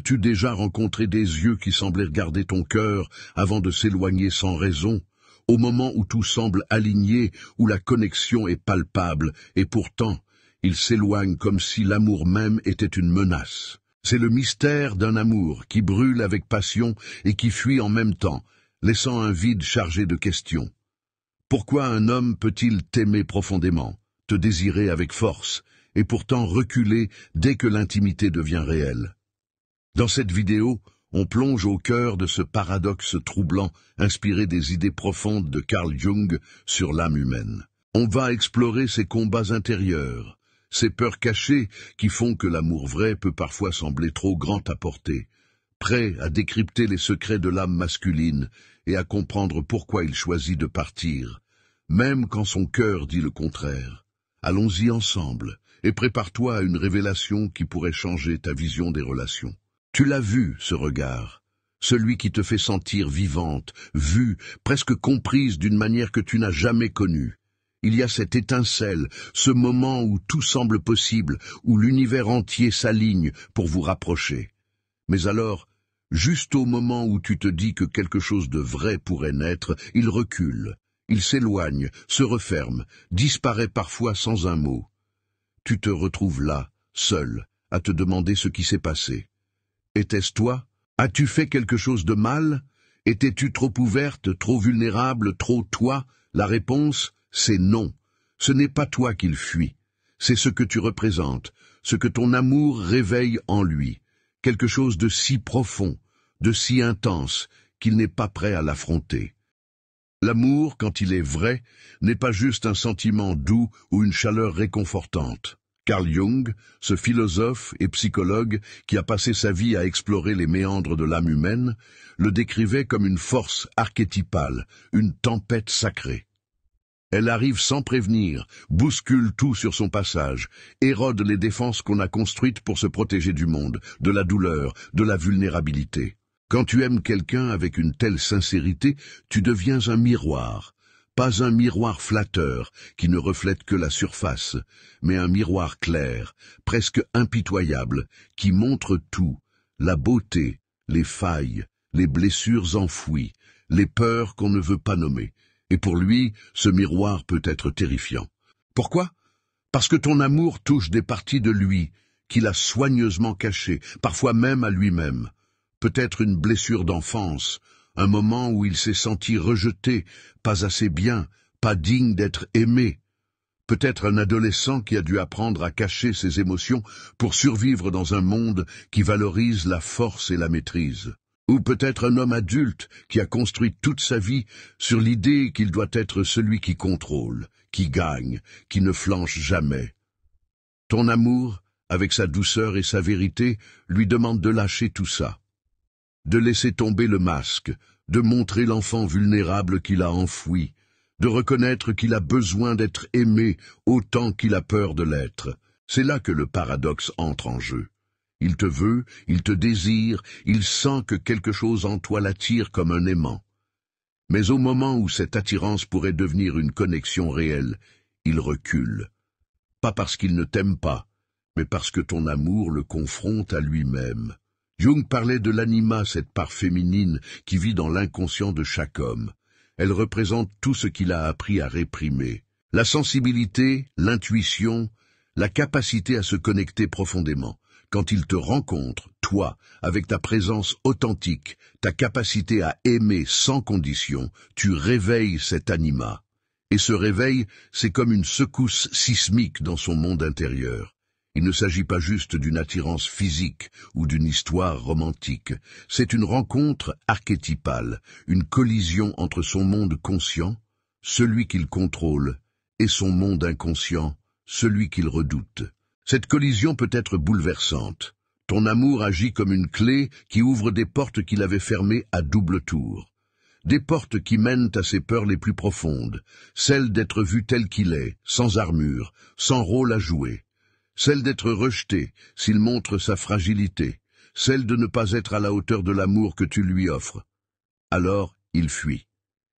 As-tu déjà rencontré des yeux qui semblaient regarder ton cœur avant de s'éloigner sans raison, au moment où tout semble aligné, où la connexion est palpable, et pourtant, ils s'éloignent comme si l'amour même était une menace. C'est le mystère d'un amour qui brûle avec passion et qui fuit en même temps, laissant un vide chargé de questions. Pourquoi un homme peut-il t'aimer profondément, te désirer avec force, et pourtant reculer dès que l'intimité devient réelle? Dans cette vidéo, on plonge au cœur de ce paradoxe troublant, inspiré des idées profondes de Carl Jung sur l'âme humaine. On va explorer ces combats intérieurs, ces peurs cachées qui font que l'amour vrai peut parfois sembler trop grand à porter, prêt à décrypter les secrets de l'âme masculine et à comprendre pourquoi il choisit de partir, même quand son cœur dit le contraire. Allons-y ensemble, et prépare-toi à une révélation qui pourrait changer ta vision des relations. Tu l'as vu, ce regard, celui qui te fait sentir vivante, vue, presque comprise d'une manière que tu n'as jamais connue. Il y a cette étincelle, ce moment où tout semble possible, où l'univers entier s'aligne pour vous rapprocher. Mais alors, juste au moment où tu te dis que quelque chose de vrai pourrait naître, il recule, il s'éloigne, se referme, disparaît parfois sans un mot. Tu te retrouves là, seul, à te demander ce qui s'est passé. Était-ce toi? As-tu fait quelque chose de mal? Étais-tu trop ouverte, trop vulnérable, trop toi? La réponse, c'est non. Ce n'est pas toi qu'il fuit. C'est ce que tu représentes, ce que ton amour réveille en lui. Quelque chose de si profond, de si intense, qu'il n'est pas prêt à l'affronter. L'amour, quand il est vrai, n'est pas juste un sentiment doux ou une chaleur réconfortante. Carl Jung, ce philosophe et psychologue qui a passé sa vie à explorer les méandres de l'âme humaine, le décrivait comme une force archétypale, une tempête sacrée. Elle arrive sans prévenir, bouscule tout sur son passage, érode les défenses qu'on a construites pour se protéger du monde, de la douleur, de la vulnérabilité. Quand tu aimes quelqu'un avec une telle sincérité, tu deviens un miroir. Pas un miroir flatteur qui ne reflète que la surface, mais un miroir clair, presque impitoyable, qui montre tout, la beauté, les failles, les blessures enfouies, les peurs qu'on ne veut pas nommer. Et pour lui, ce miroir peut être terrifiant. Pourquoi? Parce que ton amour touche des parties de lui qu'il a soigneusement cachées, parfois même à lui-même. Peut-être une blessure d'enfance, un moment où il s'est senti rejeté, pas assez bien, pas digne d'être aimé. Peut-être un adolescent qui a dû apprendre à cacher ses émotions pour survivre dans un monde qui valorise la force et la maîtrise. Ou peut-être un homme adulte qui a construit toute sa vie sur l'idée qu'il doit être celui qui contrôle, qui gagne, qui ne flanche jamais. Ton amour, avec sa douceur et sa vérité, lui demande de lâcher tout ça. De laisser tomber le masque, de montrer l'enfant vulnérable qu'il a enfoui, de reconnaître qu'il a besoin d'être aimé autant qu'il a peur de l'être. C'est là que le paradoxe entre en jeu. Il te veut, il te désire, il sent que quelque chose en toi l'attire comme un aimant. Mais au moment où cette attirance pourrait devenir une connexion réelle, il recule. Pas parce qu'il ne t'aime pas, mais parce que ton amour le confronte à lui-même. Jung parlait de l'anima, cette part féminine qui vit dans l'inconscient de chaque homme. Elle représente tout ce qu'il a appris à réprimer. La sensibilité, l'intuition, la capacité à se connecter profondément. Quand il te rencontre, toi, avec ta présence authentique, ta capacité à aimer sans condition, tu réveilles cet anima. Et ce réveil, c'est comme une secousse sismique dans son monde intérieur. Il ne s'agit pas juste d'une attirance physique ou d'une histoire romantique. C'est une rencontre archétypale, une collision entre son monde conscient, celui qu'il contrôle, et son monde inconscient, celui qu'il redoute. Cette collision peut être bouleversante. Ton amour agit comme une clé qui ouvre des portes qu'il avait fermées à double tour. Des portes qui mènent à ses peurs les plus profondes, celle d'être vu tel qu'il est, sans armure, sans rôle à jouer. Celle d'être rejeté s'il montre sa fragilité, celle de ne pas être à la hauteur de l'amour que tu lui offres. Alors, il fuit.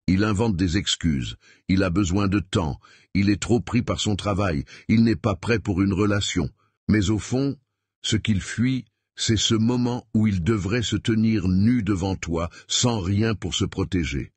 Il invente des excuses, il a besoin de temps, il est trop pris par son travail, il n'est pas prêt pour une relation. Mais au fond, ce qu'il fuit, C'est ce moment où il devrait se tenir nu devant toi, sans rien pour se protéger.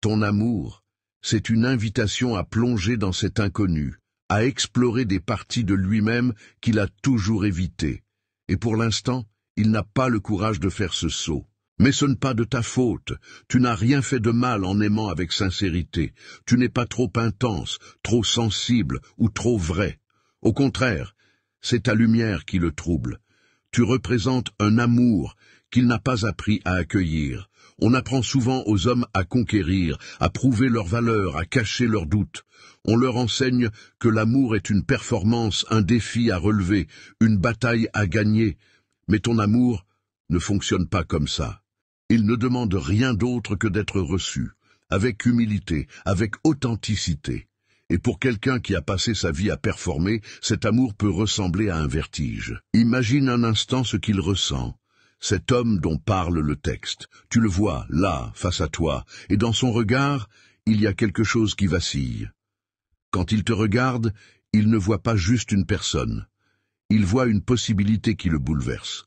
Ton amour, c'est une invitation à plonger dans cet inconnu, à explorer des parties de lui-même qu'il a toujours évitées. Et pour l'instant, il n'a pas le courage de faire ce saut. Mais ce n'est pas de ta faute. Tu n'as rien fait de mal en aimant avec sincérité. Tu n'es pas trop intense, trop sensible ou trop vrai. Au contraire, c'est ta lumière qui le trouble. Tu représentes un amour qu'il n'a pas appris à accueillir. On apprend souvent aux hommes à conquérir, à prouver leur valeur, à cacher leurs doutes. On leur enseigne que l'amour est une performance, un défi à relever, une bataille à gagner. Mais ton amour ne fonctionne pas comme ça. Il ne demande rien d'autre que d'être reçu, avec humilité, avec authenticité. Et pour quelqu'un qui a passé sa vie à performer, cet amour peut ressembler à un vertige. Imagine un instant ce qu'il ressent. Cet homme dont parle le texte, tu le vois, là, face à toi, et dans son regard, il y a quelque chose qui vacille. Quand il te regarde, il ne voit pas juste une personne. Il voit une possibilité qui le bouleverse.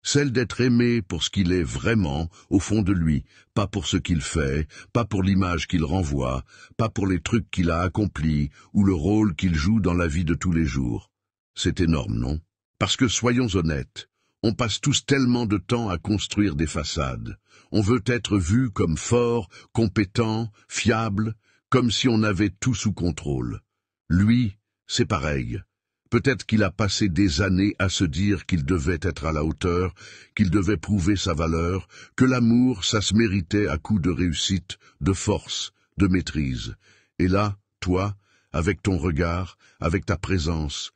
Celle d'être aimé pour ce qu'il est vraiment, au fond de lui, pas pour ce qu'il fait, pas pour l'image qu'il renvoie, pas pour les trucs qu'il a accomplis, ou le rôle qu'il joue dans la vie de tous les jours. C'est énorme, non? Parce que, soyons honnêtes, on passe tous tellement de temps à construire des façades. On veut être vu comme fort, compétent, fiable, comme si on avait tout sous contrôle. Lui, c'est pareil. Peut-être qu'il a passé des années à se dire qu'il devait être à la hauteur, qu'il devait prouver sa valeur, que l'amour, ça se méritait à coup de réussite, de force, de maîtrise. Et là, toi, avec ton regard, avec ta présence,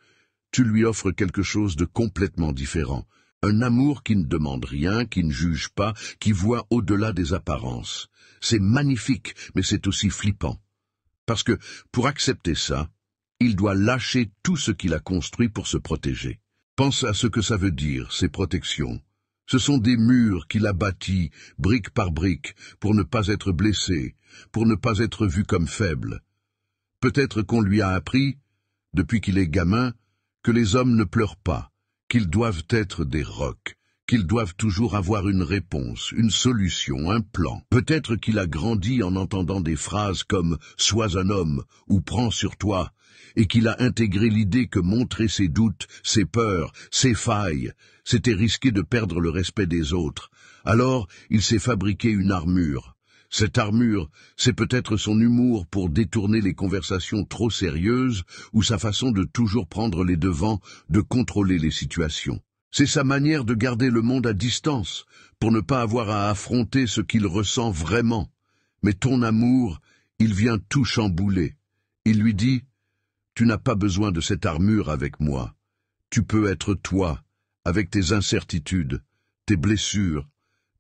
tu lui offres quelque chose de complètement différent. Un amour qui ne demande rien, qui ne juge pas, qui voit au-delà des apparences. C'est magnifique, mais c'est aussi flippant. Parce que, pour accepter ça, il doit lâcher tout ce qu'il a construit pour se protéger. Pense à ce que ça veut dire, ces protections. Ce sont des murs qu'il a bâtis, brique par brique, pour ne pas être blessé, pour ne pas être vu comme faible. Peut-être qu'on lui a appris, depuis qu'il est gamin, que les hommes ne pleurent pas, qu'ils doivent être des rocs, qu'ils doivent toujours avoir une réponse, une solution, un plan. Peut-être qu'il a grandi en entendant des phrases comme « sois un homme » ou « prends sur toi », et qu'il a intégré l'idée que montrer ses doutes, ses peurs, ses failles, c'était risquer de perdre le respect des autres. Alors, il s'est fabriqué une armure. Cette armure, c'est peut-être son humour pour détourner les conversations trop sérieuses ou sa façon de toujours prendre les devants, de contrôler les situations. C'est sa manière de garder le monde à distance, pour ne pas avoir à affronter ce qu'il ressent vraiment. Mais ton amour, il vient tout chambouler. Il lui dit « Tu n'as pas besoin de cette armure avec moi. Tu peux être toi, avec tes incertitudes, tes blessures,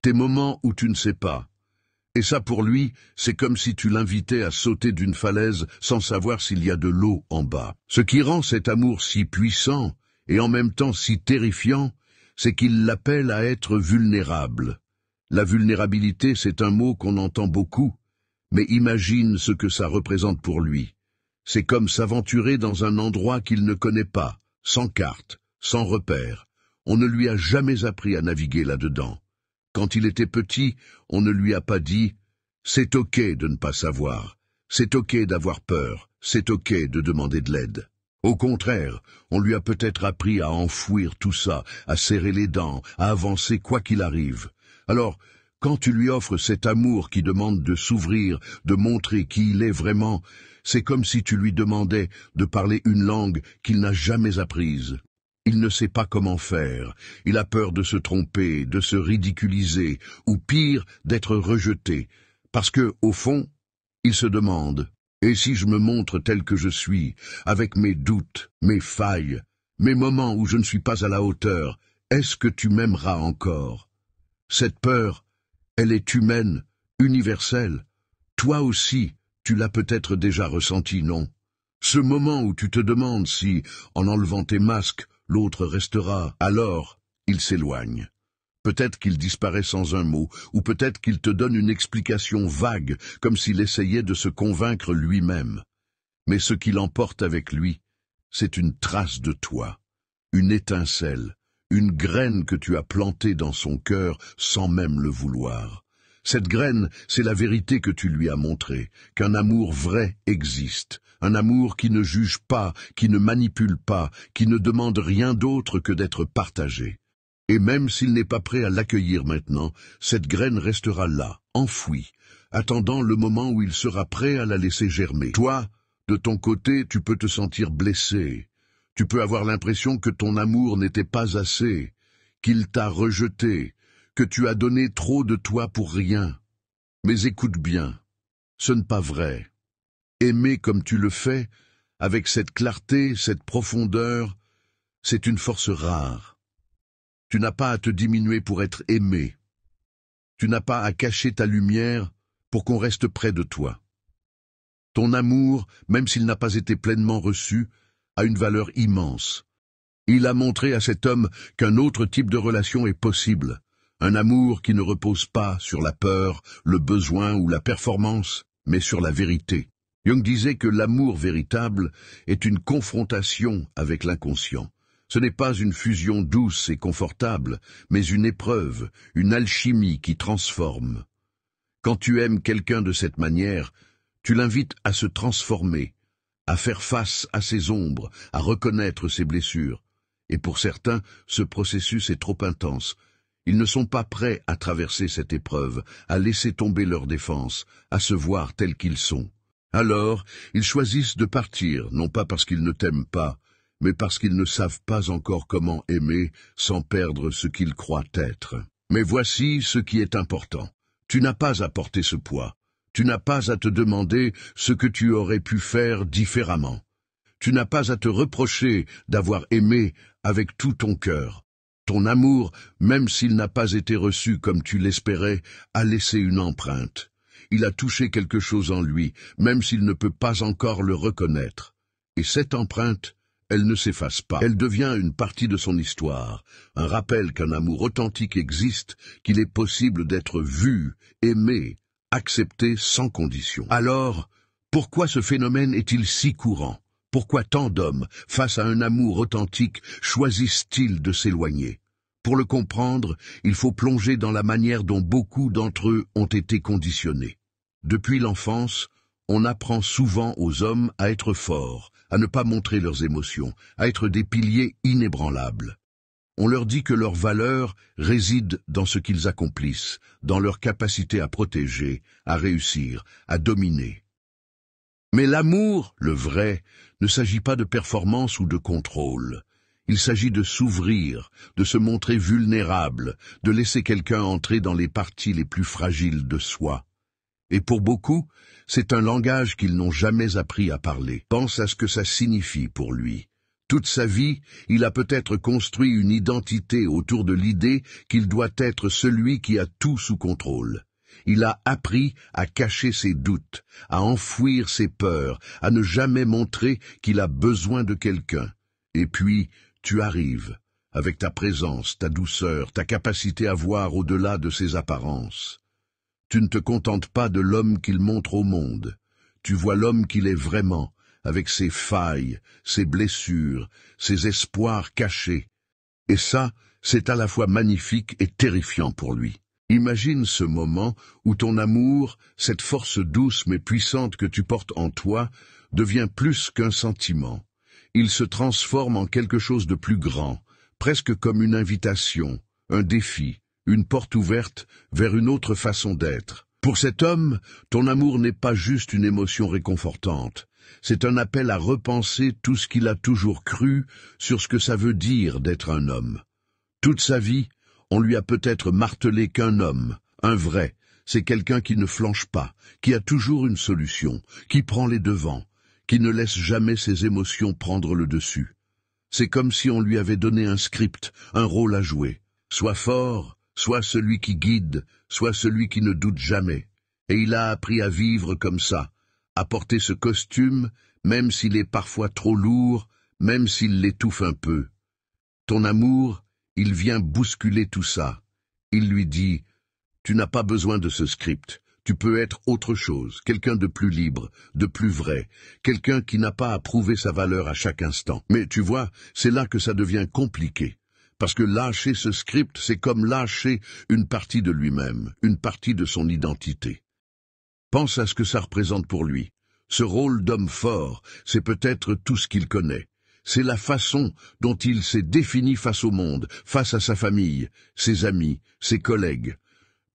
tes moments où tu ne sais pas. » Et ça pour lui, c'est comme si tu l'invitais à sauter d'une falaise sans savoir s'il y a de l'eau en bas. Ce qui rend cet amour si puissant et en même temps si terrifiant, c'est qu'il l'appelle à être vulnérable. La vulnérabilité, c'est un mot qu'on entend beaucoup, mais imagine ce que ça représente pour lui. C'est comme s'aventurer dans un endroit qu'il ne connaît pas, sans carte, sans repère. On ne lui a jamais appris à naviguer là-dedans. Quand il était petit, on ne lui a pas dit « c'est ok de ne pas savoir, c'est ok d'avoir peur, c'est ok de demander de l'aide ». Au contraire, on lui a peut-être appris à enfouir tout ça, à serrer les dents, à avancer quoi qu'il arrive. Alors, quand tu lui offres cet amour qui demande de s'ouvrir, de montrer qui il est vraiment, c'est comme si tu lui demandais de parler une langue qu'il n'a jamais apprise. Il ne sait pas comment faire, il a peur de se tromper, de se ridiculiser, ou pire, d'être rejeté, parce que, au fond, il se demande « Et si je me montre tel que je suis, avec mes doutes, mes failles, mes moments où je ne suis pas à la hauteur, est-ce que tu m'aimeras encore ?» Cette peur, elle est humaine, universelle. Toi aussi, tu l'as peut-être déjà ressenti, non? Ce moment où tu te demandes si, en enlevant tes masques, l'autre restera, alors il s'éloigne. Peut-être qu'il disparaît sans un mot, ou peut-être qu'il te donne une explication vague, comme s'il essayait de se convaincre lui-même. Mais ce qu'il emporte avec lui, c'est une trace de toi, une étincelle, une graine que tu as plantée dans son cœur sans même le vouloir. Cette graine, c'est la vérité que tu lui as montrée, qu'un amour vrai existe, un amour qui ne juge pas, qui ne manipule pas, qui ne demande rien d'autre que d'être partagé. Et même s'il n'est pas prêt à l'accueillir maintenant, cette graine restera là, enfouie, attendant le moment où il sera prêt à la laisser germer. Toi, de ton côté, tu peux te sentir blessé. Tu peux avoir l'impression que ton amour n'était pas assez, qu'il t'a rejeté, que tu as donné trop de toi pour rien. Mais écoute bien, ce n'est pas vrai. Aimer comme tu le fais, avec cette clarté, cette profondeur, c'est une force rare. Tu n'as pas à te diminuer pour être aimé. Tu n'as pas à cacher ta lumière pour qu'on reste près de toi. Ton amour, même s'il n'a pas été pleinement reçu, a une valeur immense. Il a montré à cet homme qu'un autre type de relation est possible. Un amour qui ne repose pas sur la peur, le besoin ou la performance, mais sur la vérité. Jung disait que l'amour véritable est une confrontation avec l'inconscient. Ce n'est pas une fusion douce et confortable, mais une épreuve, une alchimie qui transforme. Quand tu aimes quelqu'un de cette manière, tu l'invites à se transformer, à faire face à ses ombres, à reconnaître ses blessures. Et pour certains, ce processus est trop intense. Ils ne sont pas prêts à traverser cette épreuve, à laisser tomber leurs défenses, à se voir tels qu'ils sont. Alors, ils choisissent de partir, non pas parce qu'ils ne t'aiment pas, mais parce qu'ils ne savent pas encore comment aimer sans perdre ce qu'ils croient être. Mais voici ce qui est important. Tu n'as pas à porter ce poids. Tu n'as pas à te demander ce que tu aurais pu faire différemment. Tu n'as pas à te reprocher d'avoir aimé avec tout ton cœur. Ton amour, même s'il n'a pas été reçu comme tu l'espérais, a laissé une empreinte. Il a touché quelque chose en lui, même s'il ne peut pas encore le reconnaître. Et cette empreinte, elle ne s'efface pas. Elle devient une partie de son histoire, un rappel qu'un amour authentique existe, qu'il est possible d'être vu, aimé, accepté sans condition. Alors, pourquoi ce phénomène est-il si courant? Pourquoi tant d'hommes, face à un amour authentique, choisissent-ils de s'éloigner? Pour le comprendre, il faut plonger dans la manière dont beaucoup d'entre eux ont été conditionnés. Depuis l'enfance, on apprend souvent aux hommes à être forts, à ne pas montrer leurs émotions, à être des piliers inébranlables. On leur dit que leur valeur réside dans ce qu'ils accomplissent, dans leur capacité à protéger, à réussir, à dominer. Mais l'amour, le vrai, ne s'agit pas de performance ou de contrôle. Il s'agit de s'ouvrir, de se montrer vulnérable, de laisser quelqu'un entrer dans les parties les plus fragiles de soi. Et pour beaucoup, c'est un langage qu'ils n'ont jamais appris à parler. Pense à ce que ça signifie pour lui. Toute sa vie, il a peut-être construit une identité autour de l'idée qu'il doit être celui qui a tout sous contrôle. Il a appris à cacher ses doutes, à enfouir ses peurs, à ne jamais montrer qu'il a besoin de quelqu'un. Et puis, tu arrives, avec ta présence, ta douceur, ta capacité à voir au-delà de ses apparences. Tu ne te contentes pas de l'homme qu'il montre au monde. Tu vois l'homme qu'il est vraiment, avec ses failles, ses blessures, ses espoirs cachés. Et ça, c'est à la fois magnifique et terrifiant pour lui. Imagine ce moment où ton amour, cette force douce mais puissante que tu portes en toi, devient plus qu'un sentiment. Il se transforme en quelque chose de plus grand, presque comme une invitation, un défi, une porte ouverte vers une autre façon d'être. Pour cet homme, ton amour n'est pas juste une émotion réconfortante. C'est un appel à repenser tout ce qu'il a toujours cru sur ce que ça veut dire d'être un homme. Toute sa vie, on lui a peut-être martelé qu'un homme, un vrai, c'est quelqu'un qui ne flanche pas, qui a toujours une solution, qui prend les devants, qui ne laisse jamais ses émotions prendre le dessus. C'est comme si on lui avait donné un script, un rôle à jouer. Sois fort, sois celui qui guide, sois celui qui ne doute jamais. Et il a appris à vivre comme ça, à porter ce costume, même s'il est parfois trop lourd, même s'il l'étouffe un peu. Ton amour, il vient bousculer tout ça. Il lui dit, tu n'as pas besoin de ce script, tu peux être autre chose, quelqu'un de plus libre, de plus vrai, quelqu'un qui n'a pas à prouver sa valeur à chaque instant. Mais tu vois, c'est là que ça devient compliqué, Parce que lâcher ce script, c'est comme lâcher une partie de lui-même, une partie de son identité. Pense à ce que ça représente pour lui. Ce rôle d'homme fort, c'est peut-être tout ce qu'il connaît. C'est la façon dont il s'est défini face au monde, face à sa famille, ses amis, ses collègues.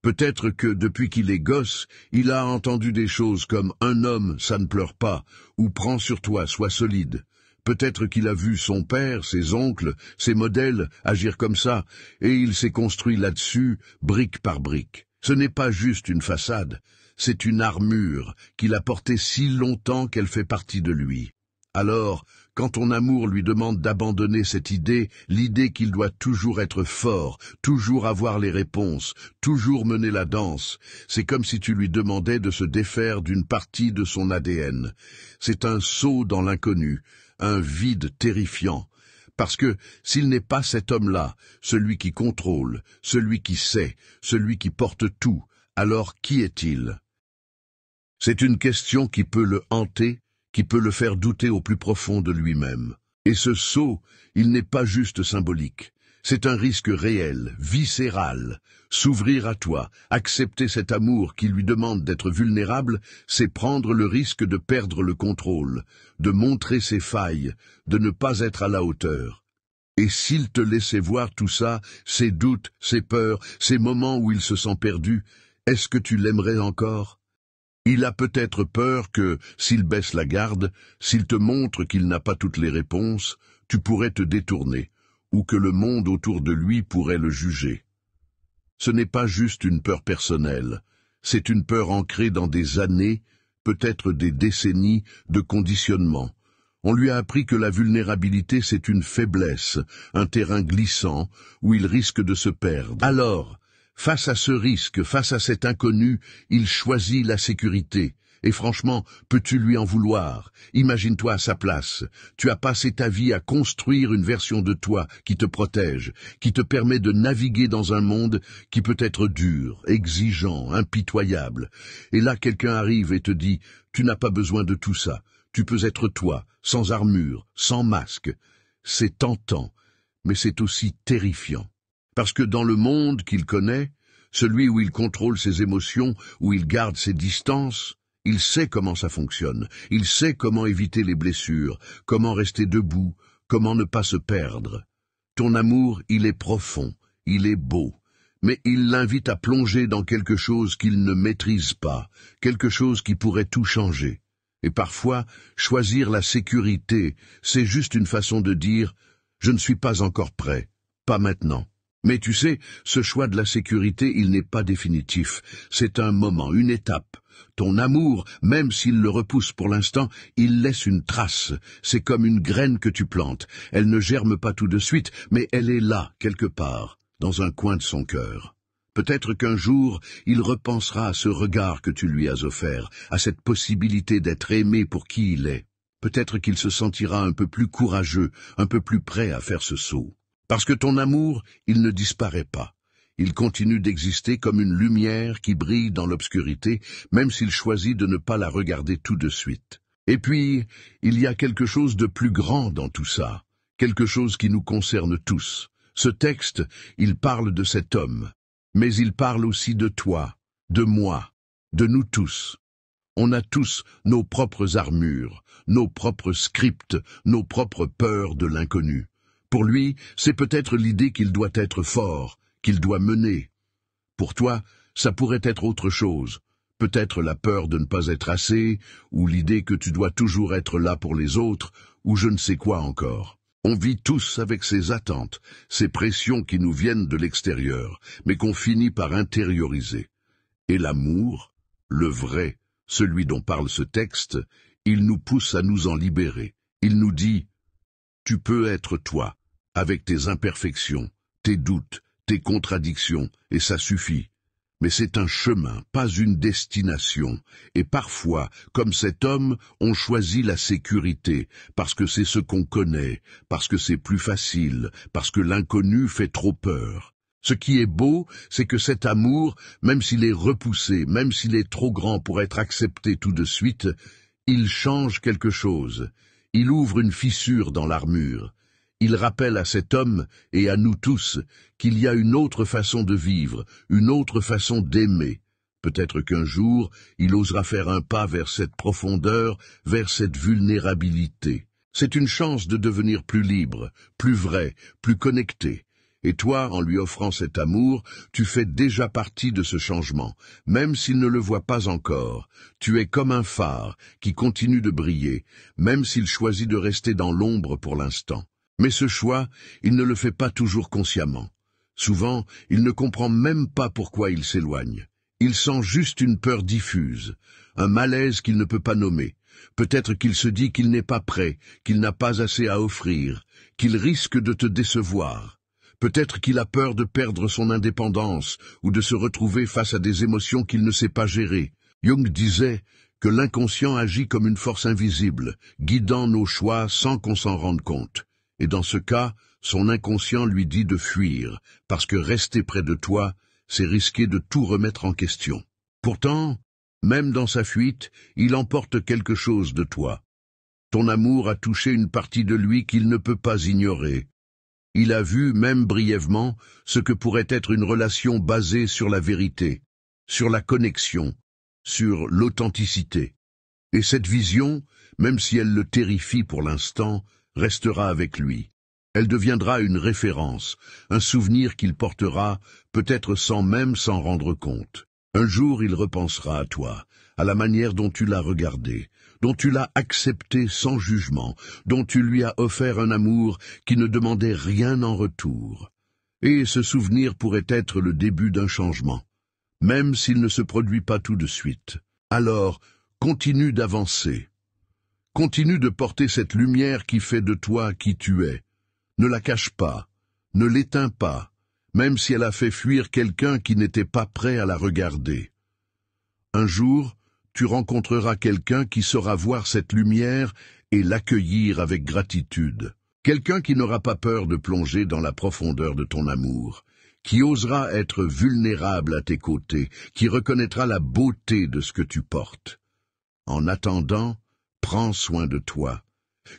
Peut-être que depuis qu'il est gosse, il a entendu des choses comme « un homme, ça ne pleure pas » ou « prends sur toi, sois solide ». Peut-être qu'il a vu son père, ses oncles, ses modèles agir comme ça, et il s'est construit là-dessus, brique par brique. Ce n'est pas juste une façade, c'est une armure qu'il a portée si longtemps qu'elle fait partie de lui. Alors, quand ton amour lui demande d'abandonner cette idée, l'idée qu'il doit toujours être fort, toujours avoir les réponses, toujours mener la danse, c'est comme si tu lui demandais de se défaire d'une partie de son ADN. C'est un saut dans l'inconnu, un vide terrifiant. Parce que s'il n'est pas cet homme-là, celui qui contrôle, celui qui sait, celui qui porte tout, alors qui est-il? C'est une question qui peut le hanter, qui peut le faire douter au plus profond de lui-même. Et ce saut, il n'est pas juste symbolique. C'est un risque réel, viscéral. S'ouvrir à toi, accepter cet amour qui lui demande d'être vulnérable, c'est prendre le risque de perdre le contrôle, de montrer ses failles, de ne pas être à la hauteur. Et s'il te laissait voir tout ça, ses doutes, ses peurs, ces moments où il se sent perdu, est-ce que tu l'aimerais encore ? Il a peut-être peur que, s'il baisse la garde, s'il te montre qu'il n'a pas toutes les réponses, tu pourrais te détourner, ou que le monde autour de lui pourrait le juger. Ce n'est pas juste une peur personnelle, c'est une peur ancrée dans des années, peut-être des décennies, de conditionnement. On lui a appris que la vulnérabilité c'est une faiblesse, un terrain glissant, où il risque de se perdre. Alors, face à ce risque, face à cet inconnu, il choisit la sécurité. Et franchement, peux-tu lui en vouloir? Imagine-toi à sa place. Tu as passé ta vie à construire une version de toi qui te protège, qui te permet de naviguer dans un monde qui peut être dur, exigeant, impitoyable. Et là, quelqu'un arrive et te dit « Tu n'as pas besoin de tout ça. Tu peux être toi, sans armure, sans masque. » C'est tentant, mais c'est aussi terrifiant. Parce que dans le monde qu'il connaît, celui où il contrôle ses émotions, où il garde ses distances, il sait comment ça fonctionne, il sait comment éviter les blessures, comment rester debout, comment ne pas se perdre. Ton amour, il est profond, il est beau, mais il l'invite à plonger dans quelque chose qu'il ne maîtrise pas, quelque chose qui pourrait tout changer. Et parfois, choisir la sécurité, c'est juste une façon de dire « Je ne suis pas encore prêt, pas maintenant ». Mais tu sais, ce choix de la sécurité, il n'est pas définitif. C'est un moment, une étape. Ton amour, même s'il le repousse pour l'instant, il laisse une trace. C'est comme une graine que tu plantes. Elle ne germe pas tout de suite, mais elle est là, quelque part, dans un coin de son cœur. Peut-être qu'un jour, il repensera à ce regard que tu lui as offert, à cette possibilité d'être aimé pour qui il est. Peut-être qu'il se sentira un peu plus courageux, un peu plus prêt à faire ce saut. Parce que ton amour, il ne disparaît pas. Il continue d'exister comme une lumière qui brille dans l'obscurité, même s'il choisit de ne pas la regarder tout de suite. Et puis, il y a quelque chose de plus grand dans tout ça, quelque chose qui nous concerne tous. Ce texte, il parle de cet homme, mais il parle aussi de toi, de moi, de nous tous. On a tous nos propres armures, nos propres scripts, nos propres peurs de l'inconnu. Pour lui, c'est peut-être l'idée qu'il doit être fort, qu'il doit mener. Pour toi, ça pourrait être autre chose. Peut-être la peur de ne pas être assez, ou l'idée que tu dois toujours être là pour les autres, ou je ne sais quoi encore. On vit tous avec ces attentes, ces pressions qui nous viennent de l'extérieur, mais qu'on finit par intérioriser. Et l'amour, le vrai, celui dont parle ce texte, il nous pousse à nous en libérer. Il nous dit « Tu peux être toi ». Avec tes imperfections, tes doutes, tes contradictions, et ça suffit. Mais c'est un chemin, pas une destination. Et parfois, comme cet homme, on choisit la sécurité, parce que c'est ce qu'on connaît, parce que c'est plus facile, parce que l'inconnu fait trop peur. Ce qui est beau, c'est que cet amour, même s'il est repoussé, même s'il est trop grand pour être accepté tout de suite, il change quelque chose. Il ouvre une fissure dans l'armure. Il rappelle à cet homme et à nous tous qu'il y a une autre façon de vivre, une autre façon d'aimer. Peut-être qu'un jour, il osera faire un pas vers cette profondeur, vers cette vulnérabilité. C'est une chance de devenir plus libre, plus vrai, plus connecté. Et toi, en lui offrant cet amour, tu fais déjà partie de ce changement, même s'il ne le voit pas encore. Tu es comme un phare qui continue de briller, même s'il choisit de rester dans l'ombre pour l'instant. Mais ce choix, il ne le fait pas toujours consciemment. Souvent, il ne comprend même pas pourquoi il s'éloigne. Il sent juste une peur diffuse, un malaise qu'il ne peut pas nommer. Peut-être qu'il se dit qu'il n'est pas prêt, qu'il n'a pas assez à offrir, qu'il risque de te décevoir. Peut-être qu'il a peur de perdre son indépendance ou de se retrouver face à des émotions qu'il ne sait pas gérer. Jung disait que l'inconscient agit comme une force invisible, guidant nos choix sans qu'on s'en rende compte. Et dans ce cas, son inconscient lui dit de fuir, parce que rester près de toi, c'est risquer de tout remettre en question. Pourtant, même dans sa fuite, il emporte quelque chose de toi. Ton amour a touché une partie de lui qu'il ne peut pas ignorer. Il a vu, même brièvement, ce que pourrait être une relation basée sur la vérité, sur la connexion, sur l'authenticité. Et cette vision, même si elle le terrifie pour l'instant, restera avec lui. Elle deviendra une référence, un souvenir qu'il portera, peut-être sans même s'en rendre compte. Un jour, il repensera à toi, à la manière dont tu l'as regardé, dont tu l'as accepté sans jugement, dont tu lui as offert un amour qui ne demandait rien en retour. Et ce souvenir pourrait être le début d'un changement, même s'il ne se produit pas tout de suite. Alors, continue d'avancer. Continue de porter cette lumière qui fait de toi qui tu es. Ne la cache pas, ne l'éteins pas, même si elle a fait fuir quelqu'un qui n'était pas prêt à la regarder. Un jour, tu rencontreras quelqu'un qui saura voir cette lumière et l'accueillir avec gratitude. Quelqu'un qui n'aura pas peur de plonger dans la profondeur de ton amour, qui osera être vulnérable à tes côtés, qui reconnaîtra la beauté de ce que tu portes. En attendant, prends soin de toi.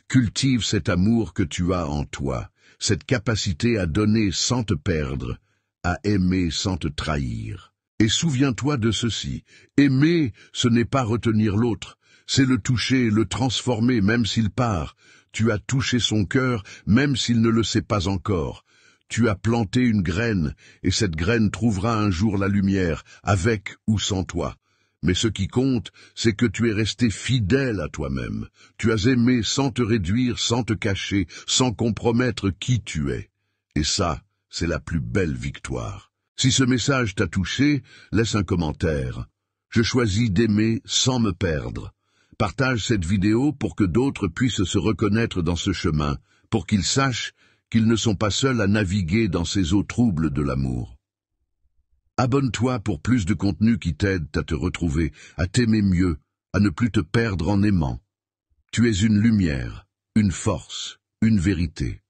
Cultive cet amour que tu as en toi, cette capacité à donner sans te perdre, à aimer sans te trahir. Et souviens-toi de ceci, aimer, ce n'est pas retenir l'autre, c'est le toucher, le transformer même s'il part. Tu as touché son cœur même s'il ne le sait pas encore. Tu as planté une graine, et cette graine trouvera un jour la lumière, avec ou sans toi. Mais ce qui compte, c'est que tu es resté fidèle à toi-même. Tu as aimé sans te réduire, sans te cacher, sans compromettre qui tu es. Et ça, c'est la plus belle victoire. Si ce message t'a touché, laisse un commentaire. Je choisis d'aimer sans me perdre. Partage cette vidéo pour que d'autres puissent se reconnaître dans ce chemin, pour qu'ils sachent qu'ils ne sont pas seuls à naviguer dans ces eaux troubles de l'amour. Abonne-toi pour plus de contenu qui t'aide à te retrouver, à t'aimer mieux, à ne plus te perdre en aimant. Tu es une lumière, une force, une vérité.